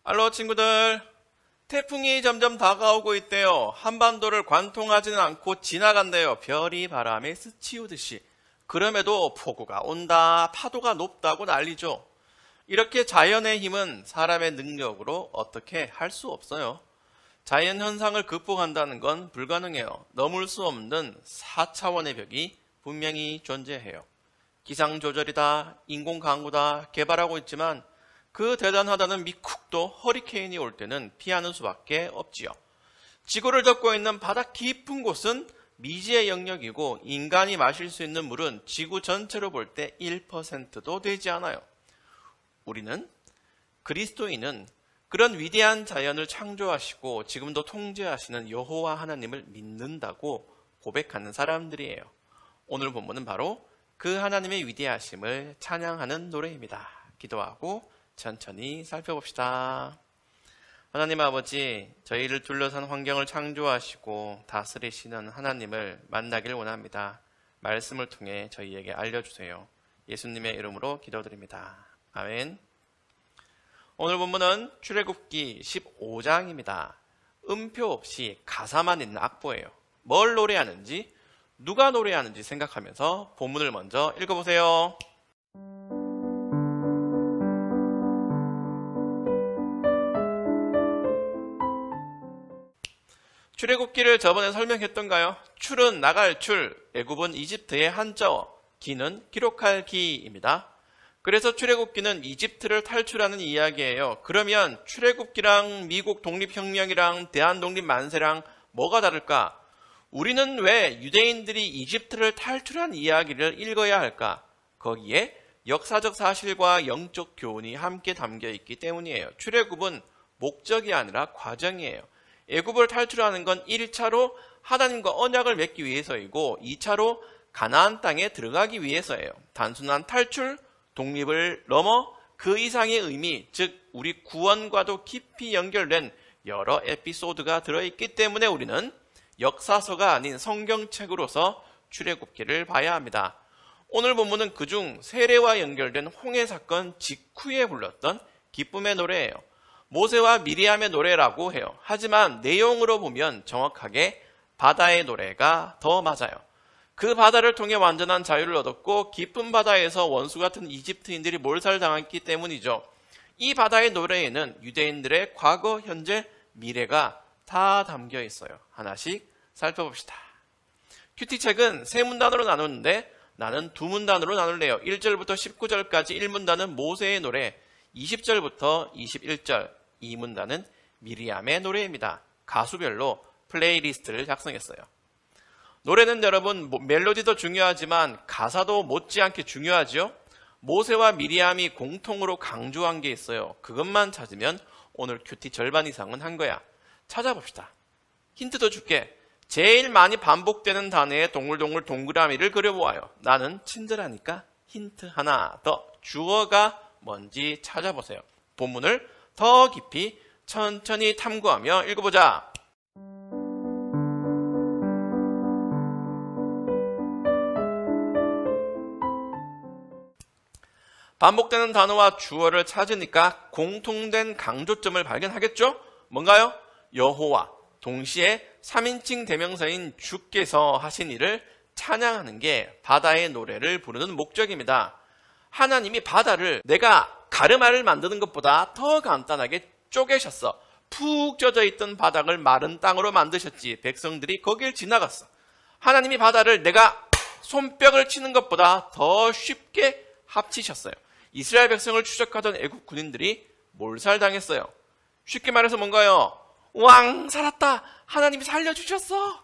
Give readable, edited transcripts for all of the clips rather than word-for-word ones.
알로 친구들, 태풍이 점점 다가오고 있대요. 한반도를 관통하지는 않고 지나간대요. 별이 바람에 스치우듯이. 그럼에도 폭우가 온다, 파도가 높다고 난리죠. 이렇게 자연의 힘은 사람의 능력으로 어떻게 할 수 없어요. 자연 현상을 극복한다는 건 불가능해요. 넘을 수 없는 4차원의 벽이 분명히 존재해요. 기상조절이다, 인공강우다 개발하고 있지만 그 대단하다는 미쿡도 허리케인이 올 때는 피하는 수밖에 없지요. 지구를 덮고 있는 바다 깊은 곳은 미지의 영역이고 인간이 마실 수 있는 물은 지구 전체로 볼 때 1%도 되지 않아요. 우리는 그리스도인은 그런 위대한 자연을 창조하시고 지금도 통제하시는 여호와 하나님을 믿는다고 고백하는 사람들이에요. 오늘 본문은 바로 그 하나님의 위대하심을 찬양하는 노래입니다. 기도하고 천천히 살펴봅시다. 하나님 아버지, 저희를 둘러싼 환경을 창조하시고 다스리시는 하나님을 만나길 원합니다. 말씀을 통해 저희에게 알려주세요. 예수님의 이름으로 기도드립니다. 아멘. 오늘 본문은 출애굽기 15장입니다. 음표 없이 가사만 있는 악보예요. 뭘 노래하는지, 누가 노래하는지 생각하면서 본문을 먼저 읽어보세요. 출애굽기를 저번에 설명했던가요? 출은 나갈 출, 애굽은 이집트의 한자어, 기는 기록할 기입니다. 그래서 출애굽기는 이집트를 탈출하는 이야기예요. 그러면 출애굽기랑 미국 독립혁명이랑 대한독립 만세랑 뭐가 다를까? 우리는 왜 유대인들이 이집트를 탈출한 이야기를 읽어야 할까? 거기에 역사적 사실과 영적 교훈이 함께 담겨 있기 때문이에요. 출애굽은 목적이 아니라 과정이에요. 애굽을 탈출하는 건 1차로 하나님과 언약을 맺기 위해서이고 2차로 가나안 땅에 들어가기 위해서예요. 단순한 탈출, 독립을 넘어 그 이상의 의미, 즉 우리 구원과도 깊이 연결된 여러 에피소드가 들어있기 때문에 우리는 역사서가 아닌 성경책으로서 출애굽기를 봐야 합니다. 오늘 본문은 그중 세례와 연결된 홍해 사건 직후에 불렀던 기쁨의 노래예요. 모세와 미리암의 노래라고 해요. 하지만 내용으로 보면 정확하게 바다의 노래가 더 맞아요. 그 바다를 통해 완전한 자유를 얻었고 깊은 바다에서 원수 같은 이집트인들이 몰살당했기 때문이죠. 이 바다의 노래에는 유대인들의 과거, 현재, 미래가 다 담겨 있어요. 하나씩 살펴봅시다. 큐티책은 세 문단으로 나누는데 나는 두 문단으로 나눌래요. 1절부터 19절까지 1문단은 모세의 노래, 20절부터 21절 2문단은 미리암의 노래입니다. 가수별로 플레이리스트를 작성했어요. 노래는 여러분 멜로디도 중요하지만 가사도 못지않게 중요하죠. 모세와 미리암이 공통으로 강조한 게 있어요. 그것만 찾으면 오늘 큐티 절반 이상은 한 거야. 찾아봅시다. 힌트도 줄게. 제일 많이 반복되는 단어의 동글동글 동그라미를 그려보아요. 나는 친절하니까 힌트 하나 더. 주어가 뭔지 찾아보세요. 본문을 더 깊이 천천히 탐구하며 읽어보자. 반복되는 단어와 주어를 찾으니까 공통된 강조점을 발견하겠죠? 뭔가요? 여호와, 동시에 3인칭 대명사인 주께서 하신 일을 찬양하는 게 바다의 노래를 부르는 목적입니다. 하나님이 바다를 내가 가르마를 만드는 것보다 더 간단하게 쪼개셨어. 푹 젖어 있던 바닥을 마른 땅으로 만드셨지. 백성들이 거길 지나갔어. 하나님이 바다를 내가 손뼉을 치는 것보다 더 쉽게 합치셨어요. 이스라엘 백성을 추적하던 애국 군인들이 몰살당했어요. 쉽게 말해서 뭔가요? 왕 살았다. 하나님이 살려주셨어.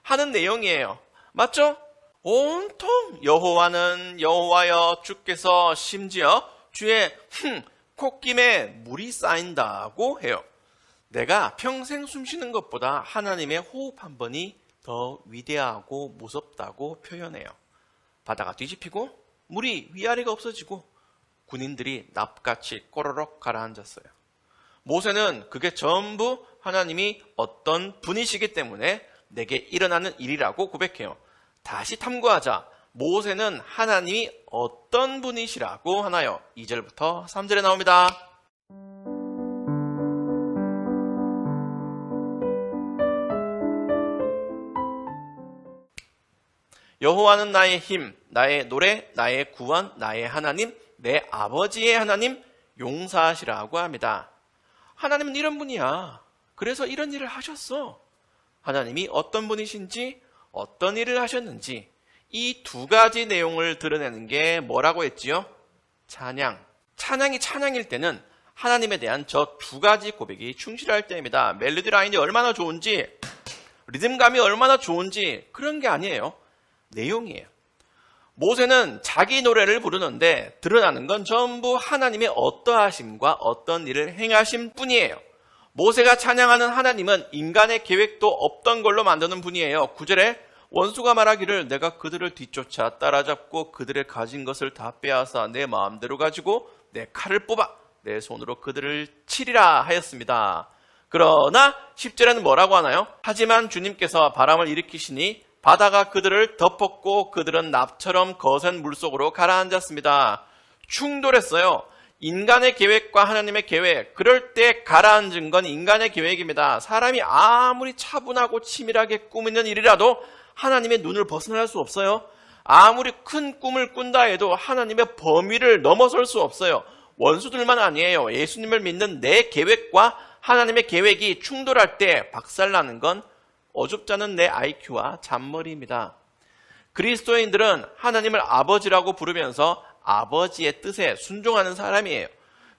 하는 내용이에요. 맞죠? 온통 여호와는 여호와여 주께서 심지어 주의 콧김에 물이 쌓인다고 해요. 내가 평생 숨쉬는 것보다 하나님의 호흡 한 번이 더 위대하고 무섭다고 표현해요. 바다가 뒤집히고 물이 위아래가 없어지고 군인들이 납같이 꼬르륵 가라앉았어요. 모세는 그게 전부 하나님이 어떤 분이시기 때문에 내게 일어나는 일이라고 고백해요. 다시 탐구하자. 모세는 하나님이 어떤 분이시라고 하나요? 2절부터 3절에 나옵니다. 여호와는 나의 힘, 나의 노래, 나의 구원, 나의 하나님, 내 아버지의 하나님, 용사하시라고 합니다. 하나님은 이런 분이야. 그래서 이런 일을 하셨어. 하나님이 어떤 분이신지, 어떤 일을 하셨는지 이 두 가지 내용을 드러내는 게 뭐라고 했지요? 찬양. 찬양이 찬양일 때는 하나님에 대한 저 두 가지 고백이 충실할 때입니다. 멜로디 라인이 얼마나 좋은지, 리듬감이 얼마나 좋은지 그런 게 아니에요. 내용이에요. 모세는 자기 노래를 부르는데 드러나는 건 전부 하나님의 어떠하심과 어떤 일을 행하신 뿐이에요. 모세가 찬양하는 하나님은 인간의 계획도 없던 걸로 만드는 분이에요. 9절에 원수가 말하기를 내가 그들을 뒤쫓아 따라잡고 그들의 가진 것을 다 빼앗아 내 마음대로 가지고 내 칼을 뽑아 내 손으로 그들을 치리라 하였습니다. 그러나 10절에는 뭐라고 하나요? 하지만 주님께서 바람을 일으키시니 바다가 그들을 덮었고 그들은 납처럼 거센 물속으로 가라앉았습니다. 충돌했어요. 인간의 계획과 하나님의 계획, 그럴 때 가라앉은 건 인간의 계획입니다. 사람이 아무리 차분하고 치밀하게 꾸미는 일이라도 하나님의 눈을 벗어날 수 없어요. 아무리 큰 꿈을 꾼다 해도 하나님의 범위를 넘어설 수 없어요. 원수들만 아니에요. 예수님을 믿는 내 계획과 하나님의 계획이 충돌할 때 박살나는 건 어줍지 않은 내 IQ와 잔머리입니다. 그리스도인들은 하나님을 아버지라고 부르면서 아버지의 뜻에 순종하는 사람이에요.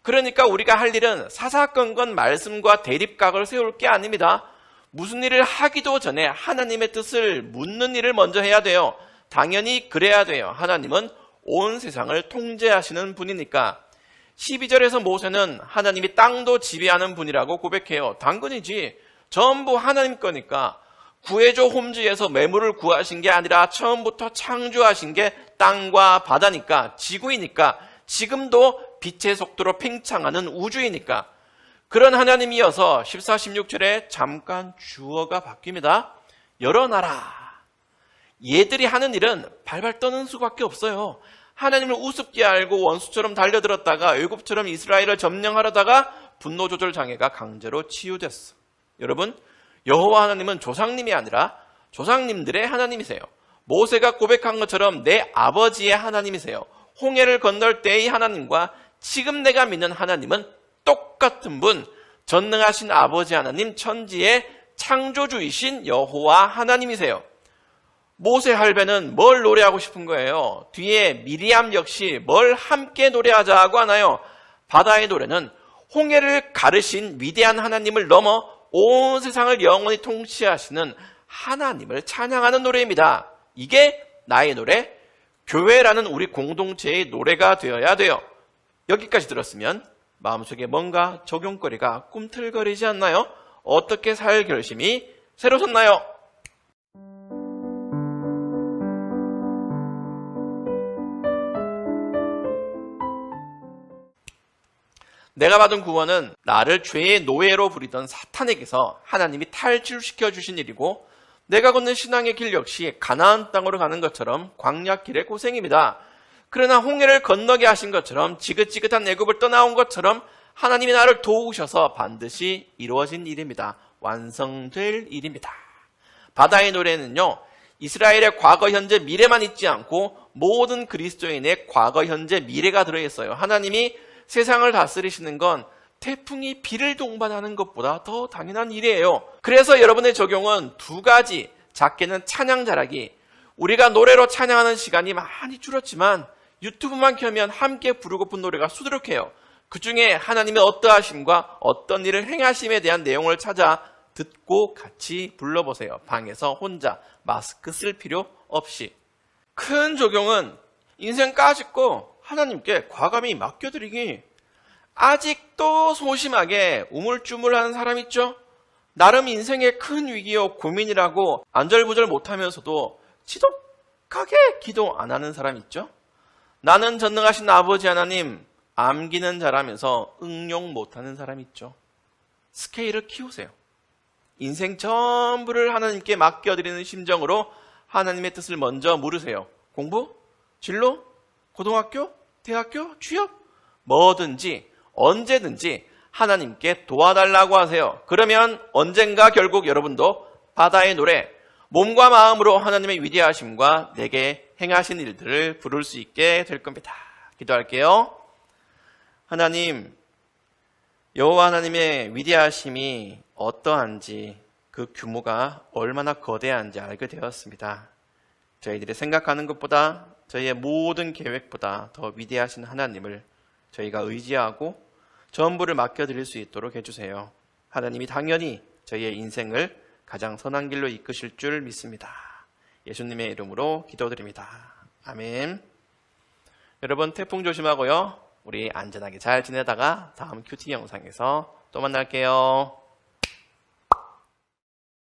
그러니까 우리가 할 일은 사사건건 말씀과 대립각을 세울 게 아닙니다. 무슨 일을 하기도 전에 하나님의 뜻을 묻는 일을 먼저 해야 돼요. 당연히 그래야 돼요. 하나님은 온 세상을 통제하시는 분이니까. 12절에서 모세는 하나님이 땅도 지배하는 분이라고 고백해요. 당근이지. 전부 하나님 거니까. 구해줘 홈즈에서 매물을 구하신 게 아니라 처음부터 창조하신 게 땅과 바다니까, 지구이니까, 지금도 빛의 속도로 팽창하는 우주이니까. 그런 하나님이어서 14, 16절에 잠깐 주어가 바뀝니다. 여러 나라. 얘들이 하는 일은 발발 떠는 수밖에 없어요. 하나님을 우습게 알고 원수처럼 달려들었다가 애굽처럼 이스라엘을 점령하려다가 분노 조절 장애가 강제로 치유됐어. 여러분, 여호와 하나님은 조상님이 아니라 조상님들의 하나님이세요. 모세가 고백한 것처럼 내 아버지의 하나님이세요. 홍해를 건널 때의 하나님과 지금 내가 믿는 하나님은 똑같은 분, 전능하신 아버지 하나님, 천지의 창조주이신 여호와 하나님이세요. 모세 할배는 뭘 노래하고 싶은 거예요? 뒤에 미리암 역시 뭘 함께 노래하자고 하나요? 바다의 노래는 홍해를 가르신 위대한 하나님을 넘어 온 세상을 영원히 통치하시는 하나님을 찬양하는 노래입니다. 이게 나의 노래, 교회라는 우리 공동체의 노래가 되어야 돼요. 여기까지 들었으면 마음속에 뭔가 적용거리가 꿈틀거리지 않나요? 어떻게 살 결심이 새로 섰나요? 내가 받은 구원은 나를 죄의 노예로 부리던 사탄에게서 하나님이 탈출시켜 주신 일이고, 내가 걷는 신앙의 길 역시 가나안 땅으로 가는 것처럼 광야길의 고생입니다. 그러나 홍해를 건너게 하신 것처럼, 지긋지긋한 애굽을 떠나온 것처럼 하나님이 나를 도우셔서 반드시 이루어진 일입니다. 완성될 일입니다. 바다의 노래는요, 이스라엘의 과거, 현재, 미래만 있지 않고 모든 그리스도인의 과거, 현재, 미래가 들어있어요. 하나님이 세상을 다스리시는 건 태풍이 비를 동반하는 것보다 더 당연한 일이에요. 그래서 여러분의 적용은 두 가지. 작게는 찬양 잘하기. 우리가 노래로 찬양하는 시간이 많이 줄었지만 유튜브만 켜면 함께 부르고픈 노래가 수두룩해요. 그 중에 하나님의 어떠하심과 어떤 일을 행하심에 대한 내용을 찾아 듣고 같이 불러보세요. 방에서 혼자 마스크 쓸 필요 없이. 큰 적용은 인생 까짓고 하나님께 과감히 맡겨드리기. 아직도 소심하게 우물쭈물하는 사람 있죠? 나름 인생의 큰 위기요 고민이라고 안절부절 못하면서도 지독하게 기도 안 하는 사람 있죠? 나는 전능하신 아버지 하나님 암기는 잘하면서 응용 못하는 사람 있죠? 스케일을 키우세요. 인생 전부를 하나님께 맡겨드리는 심정으로 하나님의 뜻을 먼저 물으세요. 공부? 진로? 고등학교? 대학교? 취업? 뭐든지 언제든지 하나님께 도와달라고 하세요. 그러면 언젠가 결국 여러분도 바다의 노래, 몸과 마음으로 하나님의 위대하심과 내게 행하신 일들을 부를 수 있게 될 겁니다. 기도할게요. 하나님, 여호와 하나님의 위대하심이 어떠한지, 그 규모가 얼마나 거대한지 알게 되었습니다. 저희들이 생각하는 것보다, 저희의 모든 계획보다 더 위대하신 하나님을 저희가 의지하고 전부를 맡겨드릴 수 있도록 해주세요. 하나님이 당연히 저희의 인생을 가장 선한 길로 이끄실 줄 믿습니다. 예수님의 이름으로 기도드립니다. 아멘. 여러분, 태풍 조심하고요. 우리 안전하게 잘 지내다가 다음 큐티 영상에서 또 만날게요.